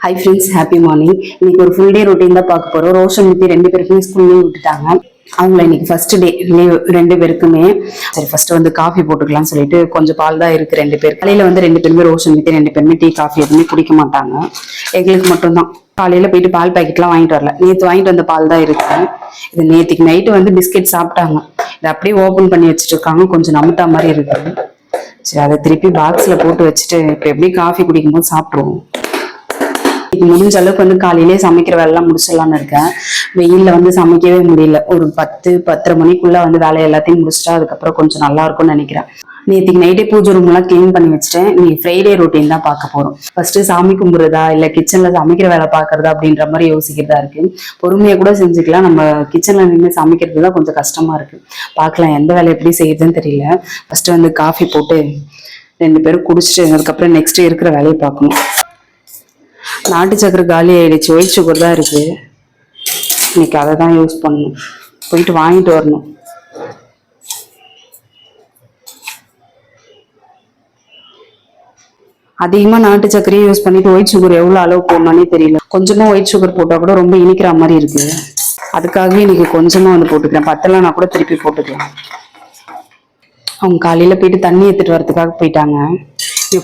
Hi friends, happy morning. இன்னைக்கு ஒரு full day routine தான் பார்க்க போறோம். ரோஷன் மித்தி 2 பேருக்குமே ஸ்கூல் லீவ் விட்டுட்டாங்க. அவங்கள இன்னைக்கு ஃபர்ஸ்ட் டே லீவ் 2 பேருக்குமே. சரி ஃபர்ஸ்ட் வந்து காஃபி போட்டுக்கலாம்னு சொல்லிட்டு கொஞ்சம் பால் தான் இருக்கு 2 பேர். காலையில வந்து 2 பேருமே ரோஷன் மித்தி 2 பேருமே டீ காஃபி எதுவுமே குடிக்க மாட்டாங்க. எங்களுக்கு மட்டும்தான். காலையில போயிட்டு பால் பாக்கெட்லாம் வாங்கிட்டு வரல. நேற்று வாங்கிட்டு வந்த பால் தான் இருக்கு. இது நேற்றுக்கு நைட்டு வந்து பிஸ்கெட் சாப்பிட்டாங்க. இதை அப்படியே ஓப்பன் பண்ணி வச்சுட்டு இருக்காங்க. கொஞ்சம் நமுத்தா மாதிரி இருக்கு. சரி அதை திருப்பி பாக்ஸ்ல போட்டு வச்சுட்டு இப்போ எப்படி காஃபி குடிக்கும்போது சாப்பிடுவோம். முடிஞ்ச அளவுக்கு வந்து காலையிலேயே சமைக்கிற வேலைலாம் முடிச்சிடலான்னு இருக்கேன். வெயில்ல வந்து சமைக்கவே முடியல. ஒரு 10-10:30 மணிக்குள்ள வந்து வேலை எல்லாத்தையும் முடிச்சிட்டா அதுக்கப்புறம் கொஞ்சம் நல்லா இருக்கும்னு நினைக்கிறேன். நேற்றுக்கு நைட்டே பூஜை ரூம் எல்லாம் கிளீன் பண்ணி வச்சுட்டேன். இன்னைக்கு ஃப்ரைடே ரொட்டீன் தான் பார்க்க போறோம். ஃபர்ஸ்ட் சாமி கும்பிடுறதா இல்ல கிச்சன்ல சமைக்கிற வேலை பாக்குறதா அப்படின்ற மாதிரி யோசிக்கிறதா இருக்கு. பொறுமையா கூட செஞ்சுக்கலாம். நம்ம கிச்சன்ல நின்று சமைக்கிறது தான் கொஞ்சம் கஷ்டமா இருக்கு. பார்க்கலாம் எந்த வேலை எப்படி செய்யுதுன்னு தெரியல. ஃபர்ஸ்ட் வந்து காஃபி போட்டு 2 பேரும் குடிச்சிட்டு அதுக்கப்புறம் நெக்ஸ்ட் இருக்கிற வேலையை பார்க்கணும். நாட்டு சக்கரை காலி ஆயிடுச்சு. ஒயிட் சுகர் தான் இருக்கு. இன்னைக்கு அதை தான் யூஸ் பண்ணணும். போயிட்டு வாங்கிட்டு வரணும். அதிகமா நாட்டு சர்க்கரையை யூஸ் பண்ணிட்டு ஒயிட் சுகர் எவ்வளவு அளவு போடணும்னே தெரியல. கொஞ்சமா ஒயிட் சுகர் போட்டா கூட ரொம்ப இனிக்கிற மாதிரி இருக்கு. அதுக்காகவே இன்னைக்கு கொஞ்சமா வந்து போட்டுக்கிறேன். பத்தலன்னா கூட திருப்பி போட்டுக்கலாம். அவங்க காலையில போயிட்டு தண்ணி எடுத்துட்டு வரதுக்காக போயிட்டாங்க.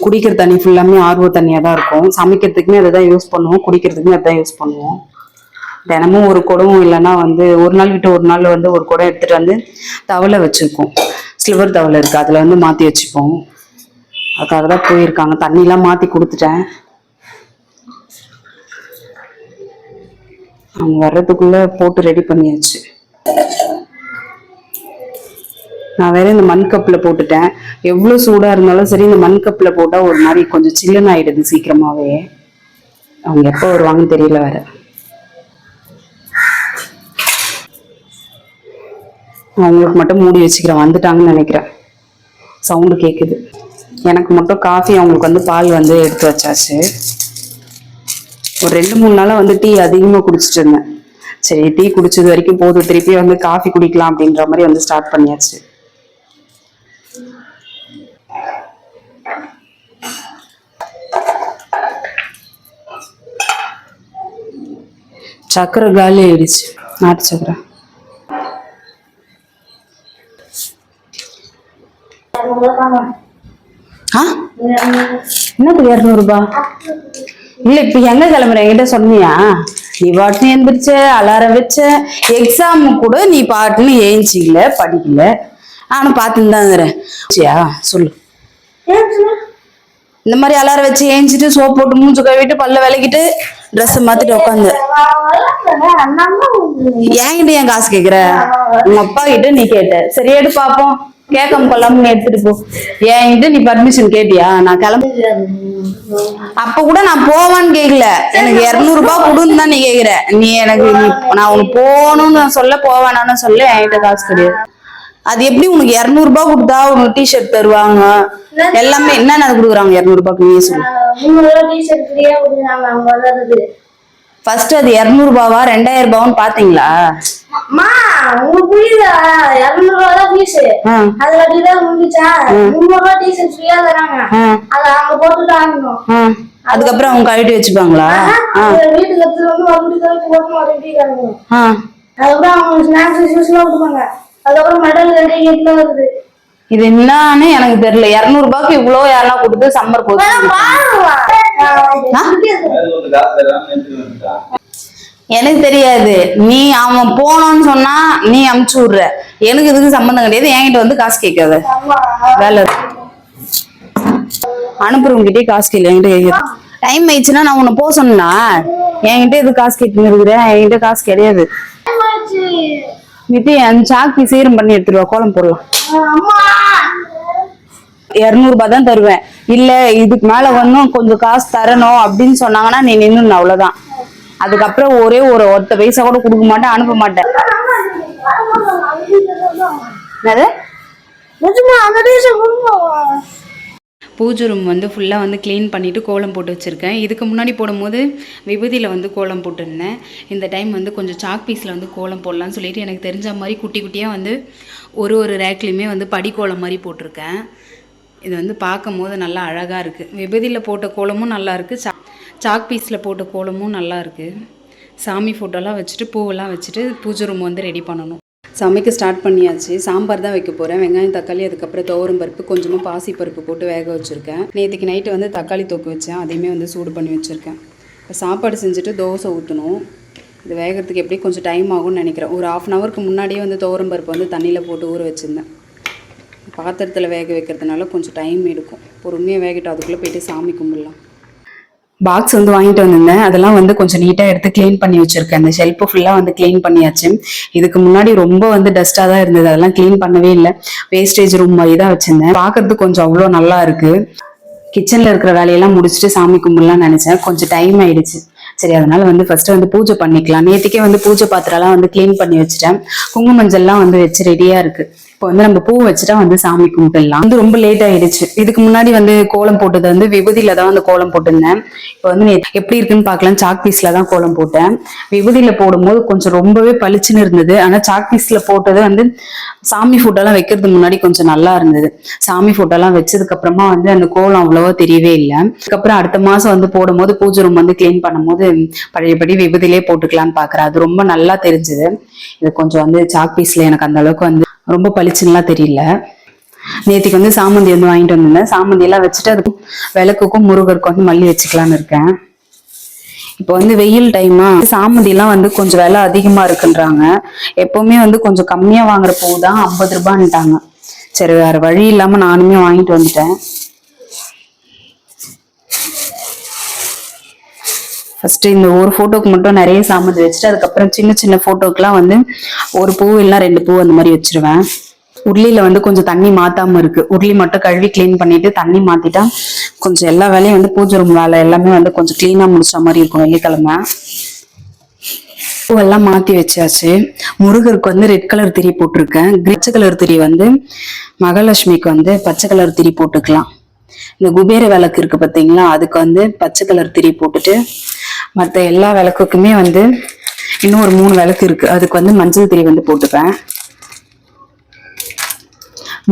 குடிக்கிற தண்ணி ஃபுல்லாமே ஆர்வ தண்ணியா தான் இருக்கும். சமைக்கிறதுக்குமே அதை தான் யூஸ் பண்ணுவோம். குடிக்கிறதுக்குமே அதை தான் யூஸ் பண்ணுவோம். தினமும் ஒரு குடமும் இல்லைன்னா வந்து ஒரு நாள் விட்டு ஒரு நாள் வந்து ஒரு குடம் எடுத்துட்டு வந்து தவளை வச்சிருக்கோம். சில்வர் தவளை இருக்கு. அதுல வந்து மாத்தி வச்சுப்போம். அதுக்காக தான் போயிருக்காங்க. தண்ணிலாம் மாத்தி கொடுத்துட்டேன். அவங்க வர்றதுக்குள்ள போட்டு ரெடி பண்ணியாச்சு. நான் வேற இந்த மண் கப்ல போட்டுட்டேன். எவ்வளவு சூடா இருந்தாலும் சரி இந்த மண் கப்ல போட்டா ஒரு மாதிரி கொஞ்சம் சில்லுன்னு ஆயிடுது சீக்கிரமாவே. அவங்க எப்போ வருவாங்கன்னு தெரியல வேற. அவங்களுக்கு மட்டும் மூடி வச்சுக்கிறேன். வந்துட்டாங்கன்னு நினைக்கிறேன். சவுண்டு கேக்குது. எனக்கு மட்டும் காஃபி அவங்களுக்கு வந்து பால் வந்து எடுத்து வச்சாச்சு. ஒரு 2-3 நாளா வந்து டீ அதிகமா குடிச்சிட்டு இருந்தேன். சரி டீ குடிச்சது வரைக்கும் போதும். திருப்பி வந்து காஃபி குடிக்கலாம் அப்படின்ற மாதிரி வந்து ஸ்டார்ட் பண்ணியாச்சு. சக்கரை காலி ஆயிடுச்சு. நாட்டு சக்கரை என்னது 200 ரூபாய் இல்ல. இப்ப எங்க கிளம்புற? என்கிட்ட சொன்னியா? நீ பாட்டுன்னு எந்திரிச்ச, அலாரம் வச்ச, எக்ஸாமு கூட நீ பாட்டுன்னு ஏஞ்சிக்கல, படிக்கல. நானும் பார்த்துன்னு தான் இருக்கிறேன். சொல்லு. இந்த மாதிரி அலாரம் வச்சு ஏஞ்சிட்டு சோப் போட்டு மூஞ்சு கழுவிட்டு பல்ல விளக்கிட்டு ட்ரெஸ் மாத்திட்டு உட்காந்து என்கிட்ட ஏன் காசு கேக்குற? உங்க அப்பா கிட்ட நீ கேட்ட. சரி எடு பாப்போம். கேட்காம கொள்ளாம எடுத்துட்டு போ. என்கிட்ட நீ பர்மிஷன் கேட்டியா? நான் கிளம்பு. அப்ப கூட நான் போவான்னு கேக்கல. எனக்கு 200 ரூபாய் கொடுன்னு தான் நீ கேக்குற. நீ எனக்கு நான் உனக்கு போகணும்னு சொல்ல போவேனான்னு சொல்ல. என்கிட்ட காசு கிடையாது. அது எப்படி உனக்கு 200 ரூபாய் கொடுத்தா உனக்கு டிஷர்ட் தருவாங்க? எல்லாமே என்னென்ன கொடுக்குறாங்க 200 ரூபாய்க்கு? நீ சொல்லு. ஃபர்ஸ்ட் அது 200 ரூபாவா 2000 ரூபான்னு பாத்தீங்களா? அதுக்கப்புறம் அவங்க கழட்டி வச்சுப்பாங்களா? இது என்னன்னு எனக்கு தெரியல. 200 ரூபாய்க்கு இவ்வளவு யாரெல்லாம் கொடுத்து சம்மர் போச்சு. எனக்கு தெரியாது. நீ அவன் போனோன்னு சொன்னா நீ அமுச்சு விடுற. எனக்கு இதுக்கு சம்பந்தம் கிடையாது. என்கிட்ட வந்து காசு கேட்காத. வேலை அனுப்புறவங்கிட்டே காசு கேட்கல. என்கிட்ட கேட்குது. டைம் ஆயிடுச்சுன்னா நான் உன்னை போக சொன்னா என்கிட்ட இது காசு கேட்டுன்னு இருக்கிறேன். என்கிட்ட காசு கிடையாது. மித்தி அந்த சாக்கி சீரம் பண்ணி எடுத்துருவா. கோலம் போடலாம். 200 ரூபாய் தான் தருவேன். இல்ல இதுக்கு மேல வந்து கொஞ்சம் காசு தரணும் அப்படின்னு சொன்னாங்கன்னா நீ நின்னு அவ்வளவுதான். அதுக்கப்புறம் ஒத்த பைசா கூட கொடுக்க மாட்டேன். அனுப்ப மாட்டேன். பூஜை ரூம் வந்து ஃபுல்லாக வந்து க்ளீன் பண்ணிவிட்டு கோலம் போட்டு வச்சுருக்கேன். இதுக்கு முன்னாடி போடும்போது விபூதியில் வந்து கோலம் போட்டுருந்தேன். இந்த டைம் வந்து கொஞ்சம் சாக் பீஸில் வந்து கோலம் போடலான்னு சொல்லிட்டு எனக்கு தெரிஞ்ச மாதிரி குட்டி குட்டியாக வந்து ஒரு ரேக்லேயுமே வந்து படிக்கோலம் மாதிரி போட்டிருக்கேன். இது வந்து பார்க்கும் போது நல்லா அழகாக இருக்குது. விபூதியில் போட்ட கோலமும் நல்லா இருக்குது. சாக் பீஸில் போட்ட கோலமும் நல்லா இருக்குது. சாமி ஃபோட்டோலாம் வச்சுட்டு பூவெல்லாம் வச்சுட்டு பூஜை ரூம் வந்து ரெடி பண்ணணும். சமைக்க ஸ்டார்ட் பண்ணியாச்சு. சாம்பார் தான் வைக்க போகிறேன். வெங்காயம் தக்காளி அதுக்கப்புறம் துவரம் பருப்பு கொஞ்சமாக பாசி பருப்பு போட்டு வேக வச்சுருக்கேன். நேற்றுக்கு நைட்டு வந்து தக்காளி தொக்கு வச்சேன், அதையுமே வந்து சூடு பண்ணி வச்சுருக்கேன். இப்போ சாப்பாடு செஞ்சுட்டு தோசை ஊற்றணும். இது வேகிறதுக்கு எப்படி கொஞ்சம் டைம் ஆகும்னு நினைக்கிறேன். ஒரு 1/2 ஹவருக்கு முன்னாடியே வந்து துவரம் பருப்பு வந்து தண்ணியில் போட்டு ஊற வச்சுருந்தேன். பாத்திரத்தில் வேக வைக்கிறதுனால கொஞ்சம் டைம் எடுக்கும். பொறுமையாக வேகட்டும், அதுக்குள்ளே போய்ட்டு சாமி கும்பிடலாம். பாக்ஸ் வந்து வாங்கிட்டு வந்திருந்தேன். அதெல்லாம் வந்து கொஞ்சம் நீட்டாக எடுத்து க்ளீன் பண்ணி வச்சுருக்கேன். அந்த ஷெல்ஃபு ஃபுல்லாக வந்து க்ளீன் பண்ணியாச்சு. இதுக்கு முன்னாடி ரொம்ப வந்து டஸ்ட்டாக தான் இருந்தது, அதெல்லாம் க்ளீன் பண்ணவே இல்லை. வேஸ்டேஜ் ரூம் மாதிரி தான் வச்சுருந்தேன். பார்க்கறதுக்கு கொஞ்சம் அவ்வளோ நல்லா இருக்குது. கிச்சனில் இருக்கிற வேலையெல்லாம் முடிச்சுட்டு சாமி கும்பிடலாம்னு நினச்சேன். கொஞ்சம் டைம் ஆயிடுச்சு. சரி, அதனால வந்து ஃபர்ஸ்ட் வந்து பூஜை பண்ணிக்கலாம். நேற்றுக்கே வந்து பூஜை பாத்திரம்லாம் வந்து க்ளீன் பண்ணி வச்சுட்டேன். குங்கும மஞ்சள்லாம் வந்து வச்சு ரெடியாக இருக்குது. இப்போ வந்து நம்ம பூ வச்சுட்டா வந்து சாமி கும்பிடலாம். வந்து ரொம்ப லேட் ஆயிடுச்சு. இதுக்கு முன்னாடி வந்து கோலம் போட்டது வந்து விபூதியில தான் வந்து கோலம் போட்டிருந்தேன். இப்போ வந்து எப்படி இருக்குன்னு பார்க்கலாம். சாக் பீஸ்ல தான் கோலம் போட்டேன். விபூதியில போடும்போது கொஞ்சம் ரொம்பவே பளிச்சுன்னு இருந்தது. ஆனா சாக் பீஸ்ல போட்டது வந்து சாமி ஃபோட்டோலாம் வைக்கிறதுக்கு முன்னாடி கொஞ்சம் நல்லா இருந்தது. சாமி ஃபோட்டோலாம் வச்சதுக்கு அப்புறமா வந்து அந்த கோலம் அவ்வளவா தெரியவே இல்லை. அதுக்கப்புறம் அடுத்த மாசம் வந்து போடும்போது பூஜை ரூம் வந்து கிளீன் பண்ணும்போது பழையபடி விபூதியிலே போட்டுக்கலான்னு பாக்குறேன். அது ரொம்ப நல்லா தெரிஞ்சது. இது கொஞ்சம் வந்து சாக் பீஸ்ல எனக்கு அந்த அளவுக்கு வந்து ரொம்ப பளிச்சுன்னுலாம் தெரியல. நேற்றுக்கு வந்து சாமந்தி வந்து வாங்கிட்டு வந்திருந்தேன். சாமந்தி எல்லாம் வச்சுட்டு அதுக்கும் விளக்குக்கும் முருகருக்கும் வந்து மல்லி வச்சுக்கலான்னு இருக்கேன். இப்போ வந்து வெயில் டைமா சாமந்தி எல்லாம் வந்து கொஞ்சம் விலை அதிகமா இருக்குன்றாங்க. எப்பவுமே வந்து கொஞ்சம் கம்மியா வாங்குற பூ தான் 50 ரூபான்ட்டாங்க. சரி, வேற வழி இல்லாம நானுமே வாங்கிட்டு வந்துட்டேன். ஃபர்ஸ்ட் இந்த ஒரு போட்டோக்கு மட்டும் நிறைய சாமந்தி வச்சுட்டு அதுக்கப்புறம் சின்ன சின்ன போட்டோக்கெல்லாம் வந்து ஒரு பூ இல்லைன்னா 2 பூ அந்த மாதிரி வச்சிருவேன். உருளியில வந்து கொஞ்சம் தண்ணி மாத்தாம இருக்கு. உருளி மட்டும் கழுவி கிளீன் பண்ணிட்டு தண்ணி மாத்திட்டா கொஞ்சம் எல்லா வேலையும் வந்து பூஜை ரூம் வேலை எல்லாமே வந்து கொஞ்சம் கிளீனா முடிச்ச மாதிரி இருக்கும். வெள்ளிக்கிழமை பூவெல்லாம் மாத்தி வச்சாச்சு. முருகருக்கு வந்து ரெட் கலர் திரி போட்டிருக்கேன். பச்சை கலர் திரி வந்து மகாலட்சுமிக்கு வந்து பச்சை கலர் திரி போட்டுக்கலாம். இந்த குபேர விளக்கு இருக்கு பார்த்தீங்களா, அதுக்கு வந்து பச்சை கலர் திரி போட்டுட்டு மற்ற எல்லா விளக்குக்குமே வந்து இன்னும் ஒரு 3 விளக்கு இருக்கு, அதுக்கு வந்து மஞ்சள் திரி வந்து போட்டுப்பேன்.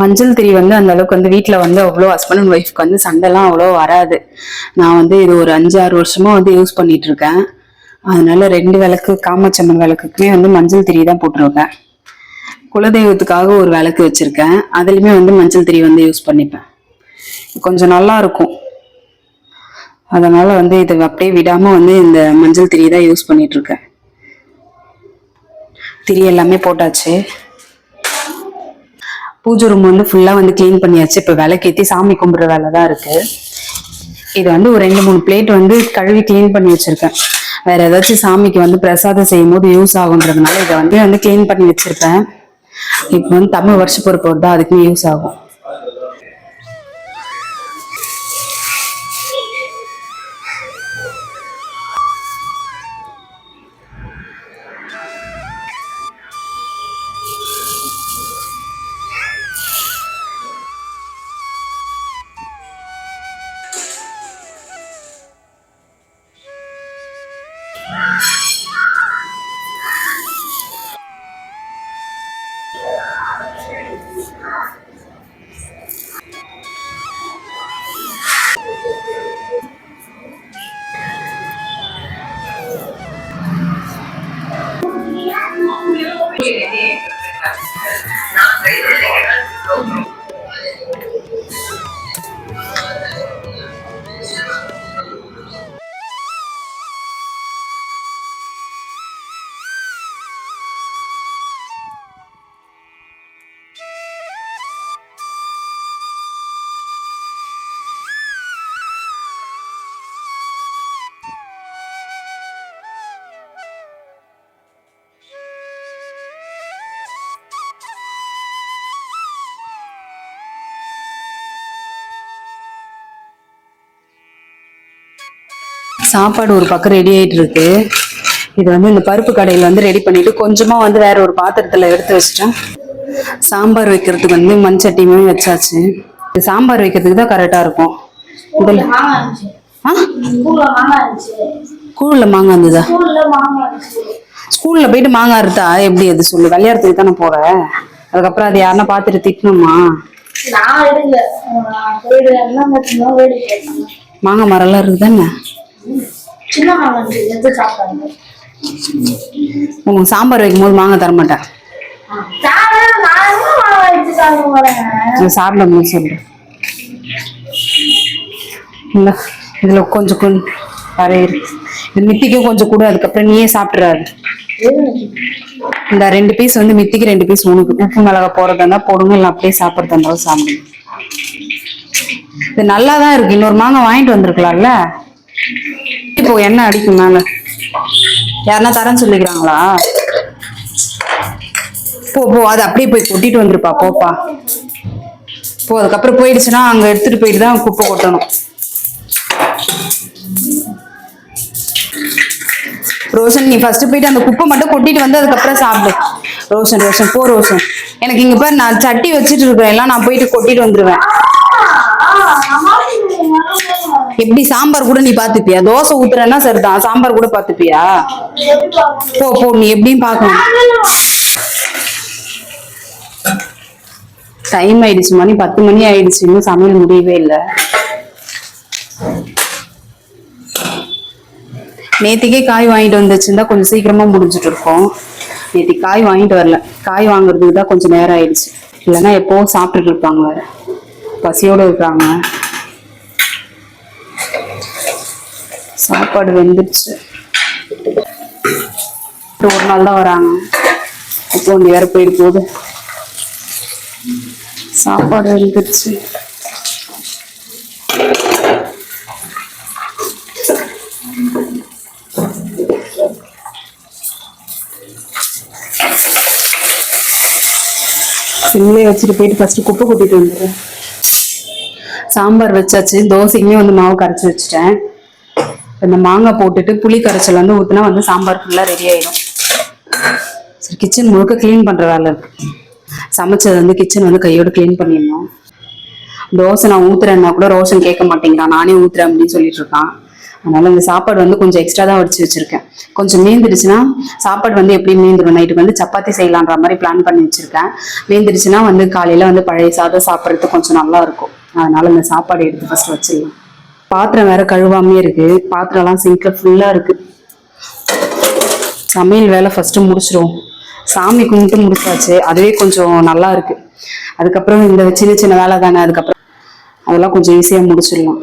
மஞ்சள் திரி வந்து அந்த அளவுக்கு வந்து வீட்டுல வந்து அவ்வளோ ஹஸ்பண்ட் அண்ட் ஒய்ஃப்க்கு வந்து சண்டைலாம் அவ்வளோ வராது. நான் வந்து இது ஒரு 5-6 வருஷமா வந்து யூஸ் பண்ணிட்டு இருக்கேன். அதனால 2 விளக்கு காமாட்சம்மன் விளக்குக்குமே வந்து மஞ்சள் திரி தான் போட்டிருக்கேன். குலதெய்வத்துக்காக ஒரு விளக்கு வச்சிருக்கேன், அதுலயுமே வந்து மஞ்சள் திரி வந்து யூஸ் பண்ணிப்பேன். கொஞ்சம் நல்லா இருக்கும். அதனால வந்து இதை அப்படியே விடாம வந்து இந்த மஞ்சள் திரி தான் யூஸ் பண்ணிட்டு இருக்கேன். திரி எல்லாமே போட்டாச்சு. பூஜை ரூம் வந்து ஃபுல்லா வந்து கிளீன் பண்ணியாச்சு. இப்போ விளக்கேற்றி சாமி கும்பிடுற வேலை தான் இருக்கு. இது வந்து ஒரு 2-3 பிளேட் வந்து கழுவி கிளீன் பண்ணி வச்சிருக்கேன். வேற ஏதாச்சும் சாமிக்கு வந்து பிரசாதம் செய்யும் போது யூஸ் ஆகுன்றதுனால இதை வந்து கிளீன் பண்ணி வச்சிருப்பேன். இப்போ வந்து தமிழ் வருஷ பொறுப்பு வருதா, அதுக்குமே யூஸ் ஆகும். சாப்பாடு ஒரு பக்கம் ரெடி ஆயிட்டு இருக்கு. இது வந்து இந்த பருப்பு கடையில் வந்து ரெடி பண்ணிட்டு கொஞ்சமா வந்து வேற ஒரு பாத்திரத்துல எடுத்து வச்சிட்டேன். சாம்பார் வைக்கிறதுக்கு வந்து மண் சட்டியுமே வச்சாச்சு. சாம்பார் வைக்கிறதுக்கு தான் கரெக்டா இருக்கும். கூழ்ல மாங்காய் இருந்ததா? ஸ்கூல்ல போயிட்டு மாங்காய் இருந்தா எப்படி அது சொல்லு? விளையாடுறதுக்கு தானே போற, அதுக்கப்புறம் அது யாருன்னா பாத்துட்டு திட்டணுமா? மாங்காய் மரம் எல்லாம் இருக்குதானே? உங்களுக்கு சாம்பார் வைக்கும் போது மாங்காய் தர மாட்டேன். சாப்பிட சொல்றேன். இல்லை இதுல கொஞ்சம் வரையிரு. இது மித்திக்கும் கொஞ்சம் கூட, அதுக்கப்புறம் நீயே சாப்பிட்றாரு. இந்த 2 பீஸ் வந்து மித்திக்கு, 2 பீஸ் உனக்கு. உப்பு மிளகா போறதா இருந்தா போடுங்க, இல்லை அப்படியே சாப்பிட்றதா இருந்தாலும் சாப்பிடுங்க. இது நல்லாதான் இருக்கு. இன்னொரு மாங்காய் வாங்கிட்டு வந்திருக்கலாம்ல. இப்போ எண்ணெய் அடிக்கும் மேல. யாருன்னா தரேன்னு சொல்லிக்கிறாங்களா? போ போ, அது அப்படியே போய் கொட்டிட்டு வந்துருப்பா. போப்பா போ. அதுக்கப்புறம் போயிடுச்சுன்னா அங்க எடுத்துட்டு போயிட்டு தான் குப்பை கொட்டணும். ரோஷன், நீ ஃபர்ஸ்ட் போயிட்டு அந்த குப்பை மட்டும் கொட்டிட்டு வந்து அதுக்கப்புறம் சாப்பிடு. ரோஷன் ரோஷன் போ ரோஷன். எனக்கு இங்க பாரு, நான் சட்டி வச்சுட்டு இருக்கேன், எல்லாம் நான் போயிட்டு கொட்டிட்டு வந்துருவேன். எப்படி சாம்பார் கூட நீ பாத்துப்பியா? தோசை ஊத்துறேன்னா சரிதான், சாம்பார் கூட பாத்துப்பியா? போ போ, நீ எப்படியும் பாக்கணும். டைம் ஆயிடுச்சு, மணி 10 மணி ஆயிடுச்சு, இன்னும் சமையல் முடியவே இல்லை. நேத்திக்கே காய் வாங்கிட்டு வந்துச்சுன்னா கொஞ்சம் சீக்கிரமா முடிஞ்சிட்டு இருக்கோம். நேத்தி காய் வாங்கிட்டு வரல. காய் வாங்குறதுக்கு தான் கொஞ்சம் நேரம் ஆயிடுச்சு. இல்லைன்னா எப்பவும் சாப்பிட்டுட்டு இருப்பாங்க, வேற பசியோட இருக்காங்க. சாப்பாடு வெந்துருச்சு. ஒரு நாள் தான் வராங்க, இப்போ ஒன்று வேற போயிட்டு போகுது. சாப்பாடு வெந்துருச்சு. சிம்லே வச்சுட்டு போயிட்டு ஃபர்ஸ்ட் குப்பை கொட்டிட்டு வந்துடுறேன். சாம்பார் வச்சாச்சு. தோசைக்குமே வந்து மாவு கரைச்சி வச்சுட்டேன். இந்த மாங்காய் போட்டுட்டு புளி கரைச்சல் வந்து ஊற்றினா வந்து சாம்பார் ஃபுல்லாக ரெடி ஆயிடும். சரி, கிச்சன் முழுக்க கிளீன் பண்ணுற வேலை இருக்கு. சமைச்சது வந்து கிச்சன் வந்து கையோடு கிளீன் பண்ணிடணும். தோசை நான் ஊத்துறேன்னா கூட ரோஷன் கேட்க மாட்டேங்கிறான், நானே ஊத்துறேன் அப்படின்னு சொல்லிட்டு இருக்கான். அதனால இந்த சாப்பாடு வந்து கொஞ்சம் எக்ஸ்ட்ரா தான் வடிச்சு வச்சிருக்கேன். கொஞ்சம் மீந்துடுச்சுன்னா சாப்பாடு வந்து எப்படி மீந்துடும், நைட்டுக்கு வந்து சப்பாத்தி செய்யலான்ற மாதிரி பிளான் பண்ணி வச்சிருக்கேன். மீந்துடுச்சுன்னா வந்து காலையில வந்து பழைய சாதம் சாப்பிட்றதுக்கு கொஞ்சம் நல்லா இருக்கும். அதனால இந்த சாப்பாடு எடுத்து ஃபர்ஸ்ட் வச்சிடலாம். பாத்திரம் வேற கழுவாமே இருக்கு. பாத்திரம் எல்லாம் சிங்க்ல ஃபுல்லா இருக்கு. சமையல் வேலை ஃபர்ஸ்ட் முடிச்சிருவோம். சாமி கும்பிட்டு முடிச்சாச்சு, அதுவே கொஞ்சம் நல்லா இருக்கு. அதுக்கப்புறம் இந்த சின்ன சின்ன வேலை தானே, அதுக்கப்புறம் அதெல்லாம் கொஞ்சம் ஈஸியா முடிச்சிடலாம்.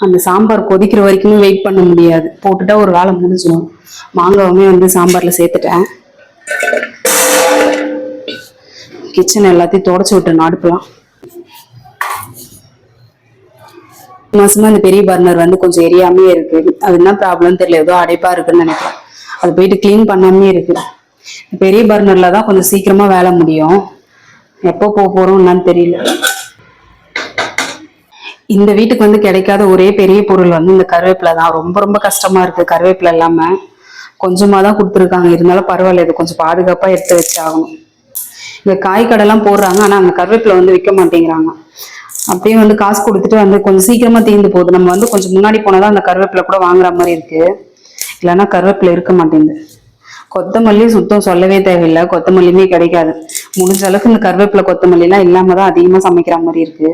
அந்த சாம்பார் கொதிக்கிற வரைக்குமே வெயிட் பண்ண முடியாது, போட்டுட்டா ஒரு வேலை முடிஞ்சிடும். மாங்காவுமே வந்து சாம்பார்ல சேர்த்துட்டேன். கிச்சன் எல்லாத்தையும் தொடச்சு விட்டு அடுப்பலாம். மாசமா இந்த பெரிய பர்னர் வந்து கொஞ்சம் எரியாமே இருக்கு. அது என்ன ப்ராப்ளம் தெரியல, ஏதோ அடைப்பா இருக்குன்னு நினைக்கிறேன். அது போயிட்டு கிளீன் பண்ணாமே இருக்கு. பெரிய பர்னர்ல தான் கொஞ்சம் சீக்கிரமா வேலை முடியும். எப்போ போறோம் என்னன்னு தெரியல. இந்த வீட்டுக்கு வந்து கிடைக்காத ஒரே பெரிய பொருள் வந்து இந்த கருவேப்பிலை தான். ரொம்ப ரொம்ப கஷ்டமா இருக்கு. கருவேப்பிலை இல்லாம கொஞ்சமா தான் கொடுத்துருக்காங்க. இருந்தாலும் பரவாயில்ல, இது கொஞ்சம் பாதுகாப்பா எடுத்து வச்சு ஆகணும். இந்த காய் கடைலாம் போடுறாங்க, ஆனா அந்த கருவேப்பிலை வந்து விற்க மாட்டேங்கிறாங்க. அப்படியே வந்து காசு கொடுத்துட்டு வந்து கொஞ்சம் சீக்கிரமா தீர்ந்து போகுது. நம்ம வந்து கொஞ்சம் முன்னாடி போனாதான் அந்த கருவேப்பிலை கூட வாங்குற மாதிரி இருக்கு. இல்லைன்னா கருவேப்பிலை இருக்க மாட்டேங்குது. கொத்தமல்லி சுத்தம் சொல்லவே தேவையில்லை, கொத்தமல்லியுமே கிடைக்காது. முடிஞ்ச அளவுக்கு இந்த கருவேப்பிலை கொத்தமல்லி எல்லாம் இல்லாம தான் அதிகமா சமைக்கிற மாதிரி இருக்கு.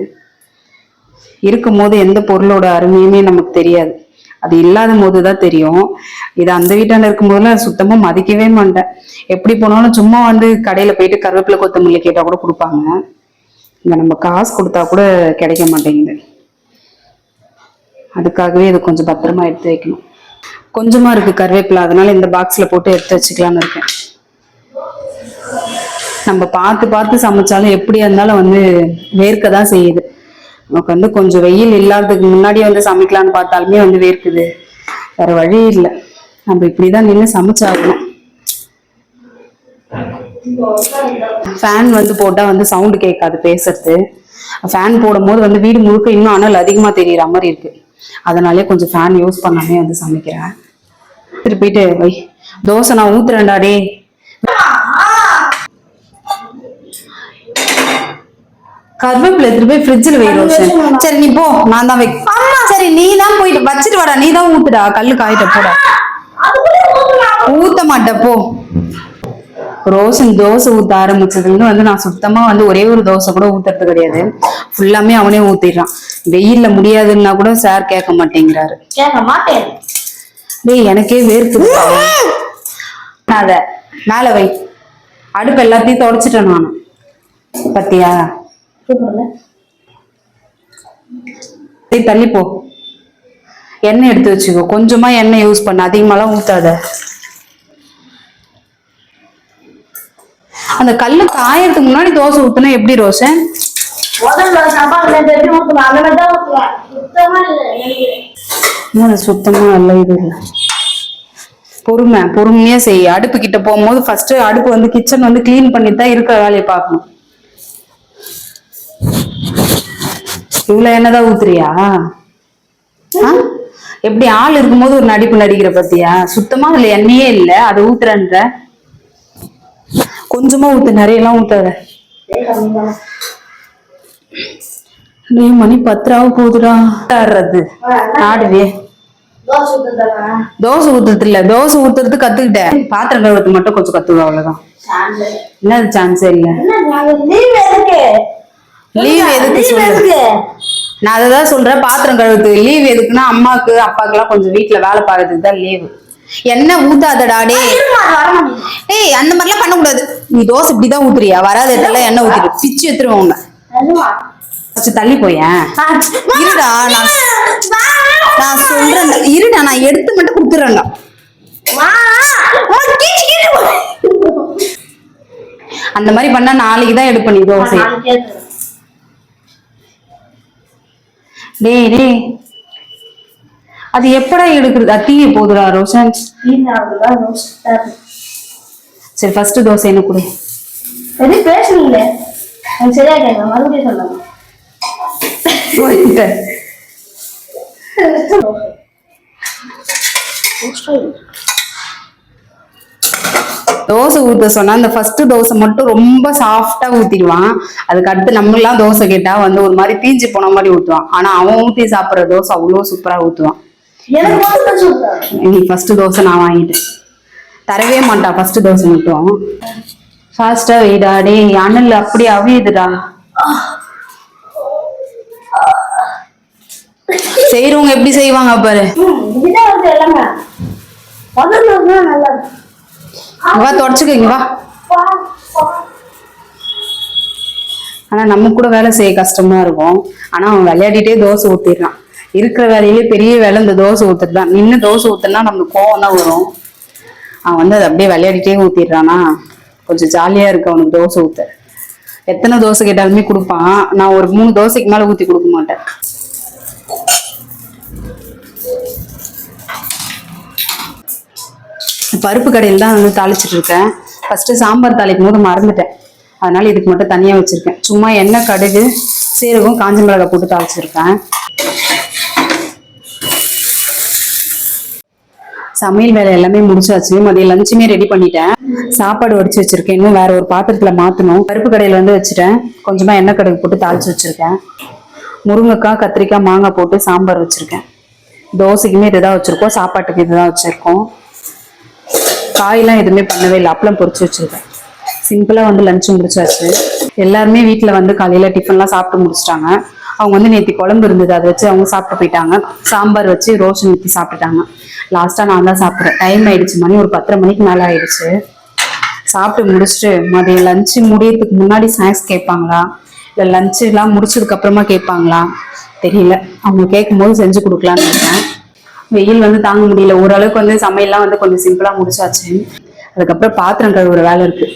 இருக்கும் போது எந்த பொருளோட அருமையுமே நமக்கு தெரியாது, அது இல்லாத போதுதான் தெரியும். இது அந்த வீட்டாண்ட இருக்கும் போதுலாம் சுத்தமா மதிக்கவே மாட்டேன். எப்படி போனாலும் சும்மா வந்து கடையில போயிட்டு கருவேப்பிலை கொத்தமல்லி கேட்டா கூட கொடுப்பாங்க. இங்க நம்ம காசு கொடுத்தா கூட கிடைக்க மாட்டேங்குது. அதுக்காகவே இது கொஞ்சம் பத்திரமா எடுத்து வைக்கணும். கொஞ்சமா இருக்கு கருவேப்பிலை, அதனால இந்த பாக்ஸ்ல போட்டு எடுத்து வச்சுக்கலாம்னு இருக்கேன். நம்ம பார்த்து பார்த்து சமைச்சாலும் எப்படியா இருந்தாலும் வந்து வேர்க்கதான் செய்யுது. நமக்கு வந்து கொஞ்சம் வெயில் இல்லாததுக்கு முன்னாடியே வந்து சமைக்கலான்னு பார்த்தாலுமே வந்து வேர்க்குது. வேற வழி இல்லை, நம்ம இப்படிதான் நின்று சமைச்சாகணும். ஃபேன் வந்து போட்டா வந்து சவுண்டு கேட்காது பேசுறது. ஃபேன் போடும் போது வந்து வீடு முழுக்க இன்னும் அனல் அதிகமா தெரியற மாதிரி இருக்கு. அதனாலே கொஞ்சம் ஃபேன் யூஸ் பண்ணாமே வந்து சமைக்கிறேன். போயிட்டு வை, தோசை நான் ஊத்துறேன்டா டே. கருவேப்பிலை எடுத்துட்டு போய் ஃப்ரிட்ஜில் வை ரோஷன். சரி நீ போ, நான் தான் சரி நீ தான் போயிட்டு வச்சுட்டு வாடா, நீ தான் ஊத்துடா. கல்லு காயிட்ட போடா. ஊத்த மாட்ட போ. ரோஷன் தோசை ஊத்த ஆரம்பிச்சதுல வந்து நான் சுத்தமா வந்து ஒரே ஒரு தோசை கூட ஊத்துறது கிடையாது. ஃபுல்லாமே அவனே ஊத்திடுறான். வெயில்ல முடியாதுன்னா கூட சார் கேட்க மாட்டேங்கிறாரு. கேட்க மாட்டேன். டேய் எனக்கே வேர்க்குது. அத மேல வை. அடுப்பு எல்லாத்தையும் தொடச்சிட்டேன் நானு. பத்தியா தள்ளி போ. எண்ணெய் எடுத்து வச்சுக்கோ. கொஞ்சமா எண்ணெய் யூஸ் பண்ண, அதிகமாலாம் ஊத்தாத. அந்த கல்லு காயறதுக்கு முன்னாடி தோசை ஊத்துனா எப்படி ரோஷன்? சுத்தமா நல்ல இது இல்லை. பொறுமையா செய்ய. அடுப்பு கிட்ட போகும்போது ஃபர்ஸ்ட் அடுப்பு வந்து கிச்சன் வந்து கிளீன் பண்ணித்தான் இருக்கிற வேலையை பார்க்கணும். இவ்வளவு என்னதான் ஊத்துறியா? எப்படி ஆள் இருக்கும்போது ஒரு நடிப்பு நடிக்கிற பத்தியா? சுத்தமா அதுல எண்ணெயே இல்ல, அது ஊத்துறன்ற. கொஞ்சமா ஊத்து, நிறைய எல்லாம் ஊத்தாத. மணி 10 போகுதுடா. ஆடுறது ஆடுவே. தோசை ஊத்துறது இல்ல, தோசை ஊத்துறது கத்துக்கிட்டேன். பாத்திரம் கழுவுறது மட்டும் கொஞ்சம் கத்துக்க, அவ்வளவுதான். என்னது சான்ஸே இல்ல. லீவ் எதுக்கு சொல்லு? நான் அததான் சொல்றேன். பாத்திரம் கழுவுறது லீவ் எதுக்குன்னா அம்மாக்கு அப்பாக்கு எல்லாம் கொஞ்சம் வீட்டுல வேலை பார்க்கறதுக்கு தான் லீவு. என்ன ஊத்தாதடா டேய். ஏய் அந்த மாதிரிலாம் பண்ணக்கூடாது. நீ தோசை இப்படிதான் ஊத்துறியா? வராத இடத்துல எண்ணெய் ஊத்திட்டு பிச்சு எடுத்துருவோங்க. தள்ளி போயேன். இருடா நான் சொல்றேன். இருடா நான் எடுத்து மட்டும் கொடுத்துறேன்டா. அந்த மாதிரி பண்ணா நாளைக்கு தான் எடுப்ப நீ தோசை. டேய் டேய் அது எப்படா எடுக்குறது? தீய போதுடா ரோஷன். சரி ஃபர்ஸ்ட் தோசை என்ன கொடு. எது பேசுறீங்க? சரியா கேட்க மறுபடியும் சொல்லுங்க. தோசை ஊத்த சொன்னா அந்த ஃபர்ஸ்ட் தோசை மட்டும் ரொம்ப சாஃப்டா ஊத்திடுவான். அதுக்கு அடுத்து நம்ம எல்லாம் தோசை கேட்டா வந்து ஒரு மாதிரி தீஞ்சு போன மாதிரி ஊத்துவான். ஆனா அவன் ஊத்தி சாப்பிடுற தோசை அவ்வளவு சூப்பரா ஊத்துவான். நீ ஃபர்ஸ்ட் தோசை நான் வாங்கிட்டேன். தரவே மாட்டான் ஃபர்ஸ்ட் தோசை மட்டும். ஃபாஸ்டா வெயிடா. டே அனல் அப்படி அவியுதுடா. செய்யறவங்க எப்படி செய்வாங்க பாரு. வா தொடச்சுக்கங்க வா. ஆனா நம்ம கூட வேலை செய்ய கஷ்டமா இருக்கும். ஆனா அவன் விளையாடிட்டே தோசை ஊத்திடுறான். இருக்கிற வேலையிலே பெரிய வேலை இந்த தோசை ஊத்துறது தான். நின்று தோசை ஊத்துனா நம்மளுக்கு கோவம் தான் வரும். அவன் வந்து அதை அப்படியே விளையாடிட்டே ஊத்திடுறானா கொஞ்சம் ஜாலியா இருக்கு அவனுக்கு தோசை ஊத்த. எத்தனை தோசை கேட்டாலுமே கொடுப்பான். நான் ஒரு 3 தோசைக்கு மேல ஊத்தி கொடுக்க மாட்டேன். பருப்பு கடையில் தான் வந்து தாளிச்சிட்டு இருக்கேன். ஃபர்ஸ்ட் சாம்பார் தாளிக்கும் போது மறந்துட்டேன். அதனால இதுக்கு மட்டும் தனியா வச்சிருக்கேன். சும்மா எண்ணெய், கடுகு, சீரகம், காஞ்ச மிளகாய் போட்டு தாளிச்சிருக்கேன். சமையல் வேலை எல்லாமே முடிச்சாச்சு. மதியம் லஞ்சுமே ரெடி பண்ணிட்டேன். சாப்பாடு வடிச்சு வச்சிருக்கேன். இன்னும் வேற ஒரு பாத்திரத்துல மாத்தணும். பருப்பு கடையில வந்து வச்சுட்டேன். கொஞ்சமா எண்ணெய், கடுகு போட்டு தாளிச்சு வச்சிருக்கேன். முருங்கைக்காய், கத்திரிக்காய், மாங்காய் போட்டு சாம்பார் வச்சிருக்கேன். தோசைக்குமே இதுதான் வச்சிருக்கோம். சாப்பாட்டுக்கு இதுதான் வச்சிருக்கோம். காயெல்லாம் எதுவுமே பண்ணவே இல்லை. அப்பளம் பொரிச்சு வச்சிருக்கேன். சிம்பிளா வந்து லஞ்ச் முடிச்சாச்சு. எல்லாருமே வீட்டுல வந்து காலையில டிஃபன்லாம் சாப்பிட்டு முடிச்சிட்டாங்க. அவங்க வந்து நேற்று குழம்பு இருந்தது, அதை வச்சு அவங்க சாப்பிட்டு போயிட்டாங்க. சாம்பார் வச்சு ரோஷன் ஊற்றி சாப்பிட்டுட்டாங்க. லாஸ்டா நான் தான் சாப்பிட்றேன். டைம் ஆயிடுச்சு. மணி ஒரு 10:30 மணிக்கு மேல ஆயிடுச்சு. சாப்பிட்டு முடிச்சுட்டு மதியம் லஞ்சு முடியறதுக்கு முன்னாடி ஸ்நாக்ஸ் கேட்பாங்களா இல்லை லஞ்சு எல்லாம் முடிச்சதுக்கு அப்புறமா கேட்பாங்களா தெரியல. அவங்க கேட்கும் போது செஞ்சு கொடுக்கலான்னு இருக்கேன். வெயில் வந்து தாங்க முடியல. ஓரளவுக்கு வந்து சமையல்லாம் வந்து கொஞ்சம் சிம்பிளா முடிச்சாச்சு. அதுக்கப்புறம் பாத்திரம் கழுவுற வேலை இருக்கு.